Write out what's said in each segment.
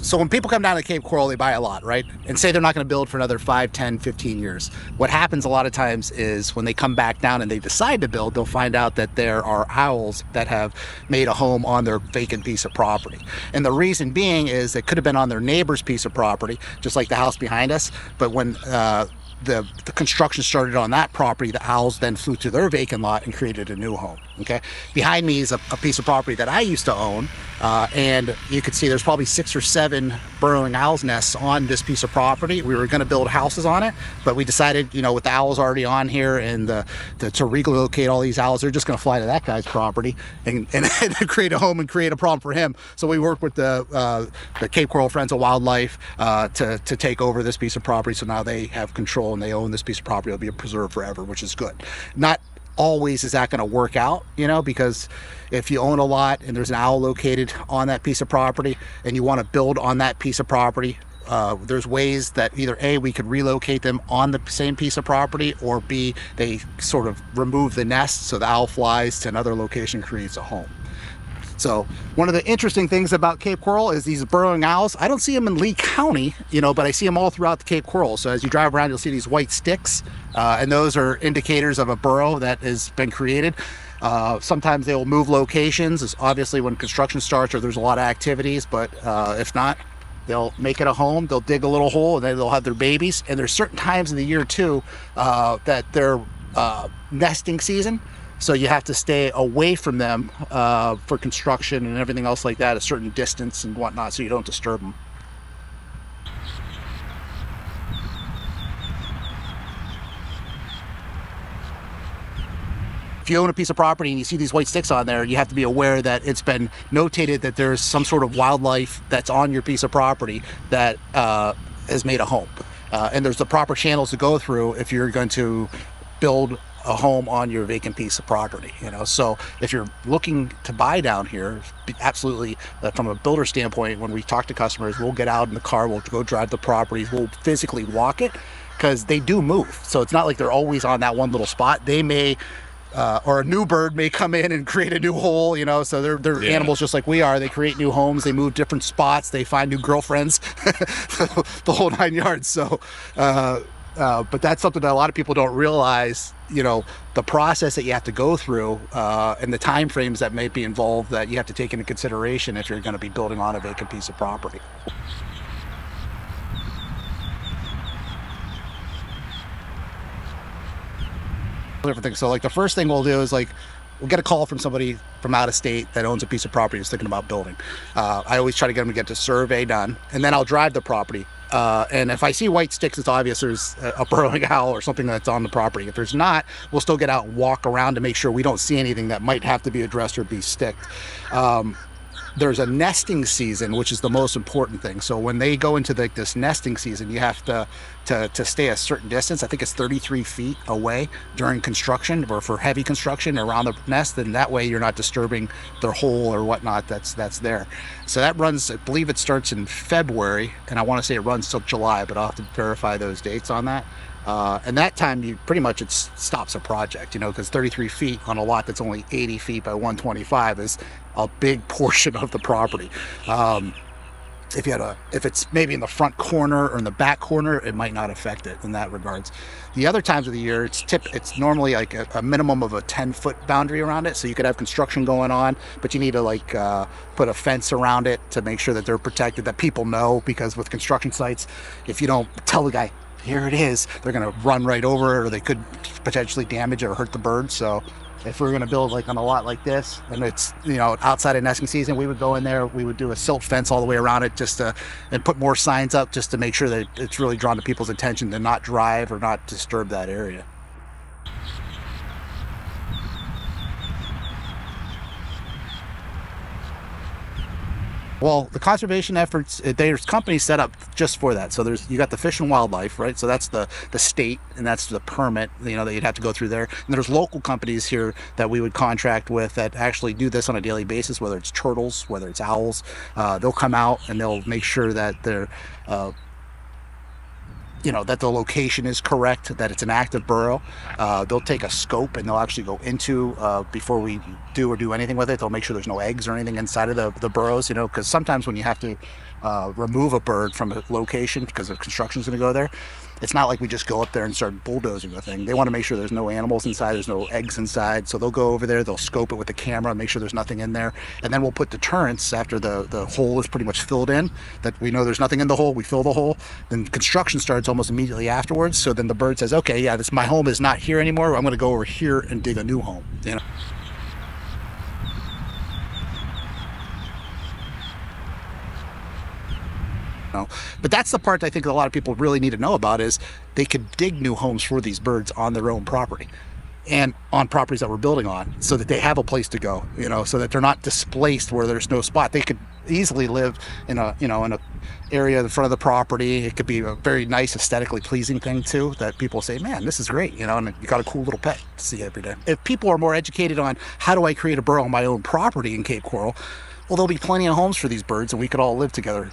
So when people come down to Cape Coral, they buy a lot, right? And say they're not going to build for another 5, 10, 15 years. What happens a lot of times is when they come back down and they decide to build, they'll find out that there are owls that have made a home on their vacant piece of property. And the reason being is it could have been on their neighbor's piece of property, just like the house behind us. But when the construction started on that property, the owls then flew to their vacant lot and created a new home. Okay, behind me is a piece of property that I used to own, and you can see there's probably 6 or 7 burrowing owls nests on this piece of property. We were going to build houses on it, but we decided, with the owls already on here and to relocate all these owls, they're just going to fly to that guy's property and create a home and create a problem for him. So we worked with the Cape Coral Friends of Wildlife to take over this piece of property. So now they have control and they own this piece of property. It'll be preserved forever, which is good. Not always is that going to work out, because if you own a lot and there's an owl located on that piece of property and you want to build on that piece of property, there's ways that either A, we could relocate them on the same piece of property, or B, they sort of remove the nest so the owl flies to another location and creates a home. So one of the interesting things about Cape Coral is these burrowing owls. I don't see them in Lee County, but I see them all throughout the Cape Coral. So as you drive around, you'll see these white sticks, and those are indicators of a burrow that has been created. Sometimes they will move locations, it's obviously when construction starts or there's a lot of activities, but if not, they'll make it a home. They'll dig a little hole and then they'll have their babies. And there's certain times in the year too that they're nesting season. So you have to stay away from them for construction and everything else like that, a certain distance and whatnot, so you don't disturb them. If you own a piece of property and you see these white sticks on there, you have to be aware that it's been notated that there's some sort of wildlife that's on your piece of property that has made a home. And there's the proper channels to go through if you're going to build a home on your vacant piece of property. So if you're looking to buy down here, absolutely, from a builder standpoint, when we talk to customers, we'll get out in the car, we'll go drive the properties, we'll physically walk it, because they do move. So it's not like they're always on that one little spot. They may or a new bird may come in and create a new hole, so they're animals just like we are. They create new homes, they move different spots, they find new girlfriends, the whole 9 yards. So but that's something that a lot of people don't realize, the process that you have to go through and the time frames that may be involved that you have to take into consideration if you're going to be building on a vacant piece of property. Different things. So like the first thing we'll do is we'll get a call from somebody from out of state that owns a piece of property that's thinking about building. I always try to get them to get the survey done, and then I'll drive the property. And if I see white sticks, it's obvious there's a burrowing owl or something that's on the property. If there's not, we'll still get out and walk around to make sure we don't see anything that might have to be addressed or be sticked. There's a nesting season, which is the most important thing. So when they go into this nesting season, you have to stay a certain distance. I think it's 33 feet away during construction or for heavy construction around the nest, and that way you're not disturbing their hole or whatnot that's there. So that runs, I believe it starts in February, and I want to say it runs till July, but I'll have to verify those dates on that. And that time you pretty much it stops a project, because 33 feet on a lot that's only 80 feet by 125 is a big portion of the property. If it's maybe in the front corner or in the back corner, it might not affect it in that regards. The other times of the year, it's normally like a minimum of a 10-foot boundary around it. So you could have construction going on, but you need to put a fence around it to make sure that they're protected, that people know, because with construction sites, if you don't tell the guy, here it is, they're going to run right over it, or they could potentially damage it or hurt the birds. So if we were going to build on a lot like this and it's outside of nesting season, we would go in there, we would do a silt fence all the way around it and put more signs up just to make sure that it's really drawn to people's attention to not drive or not disturb that area. Well, the conservation efforts, there's companies set up just for that. So you got the Fish and Wildlife, right? So that's the state, and that's the permit, that you'd have to go through there. And there's local companies here that we would contract with that actually do this on a daily basis, whether it's turtles, whether it's owls. They'll come out and they'll make sure that they're that the location is correct, that it's an active burrow. They'll take a scope and they'll actually go into, before we do anything with it, they'll make sure there's no eggs or anything inside of the burrows, because sometimes when you have to remove a bird from a location because the construction's going to go there, it's not like we just go up there and start bulldozing the thing. They want to make sure there's no animals inside, there's no eggs inside. So they'll go over there, they'll scope it with the camera, make sure there's nothing in there. And then we'll put deterrents after the hole is pretty much filled in, that we know there's nothing in the hole, we fill the hole. Then construction starts almost immediately afterwards. So then the bird says, okay, yeah, my home is not here anymore. I'm going to go over here and dig a new home. But that's the part I think a lot of people really need to know about, is they could dig new homes for these birds on their own property and on properties that we're building on, so that they have a place to go, so that they're not displaced where there's no spot. They could easily live in a area in front of the property. It could be a very nice, aesthetically pleasing thing too, that people say, man, this is great, and you got a cool little pet to see every day. If people are more educated on how do I create a burrow on my own property in Cape Coral, well, there'll be plenty of homes for these birds and we could all live together.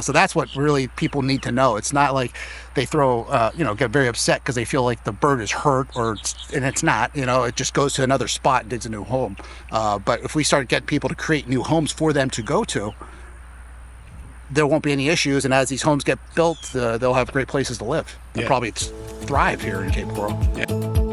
So that's what really people need to know. It's not like they get very upset because they feel like the bird is hurt, and it's not. It just goes to another spot and digs a new home. But if we start getting people to create new homes for them to go to, there won't be any issues. And as these homes get built, they'll have great places to live. They'll probably thrive here in Cape Coral. Yeah.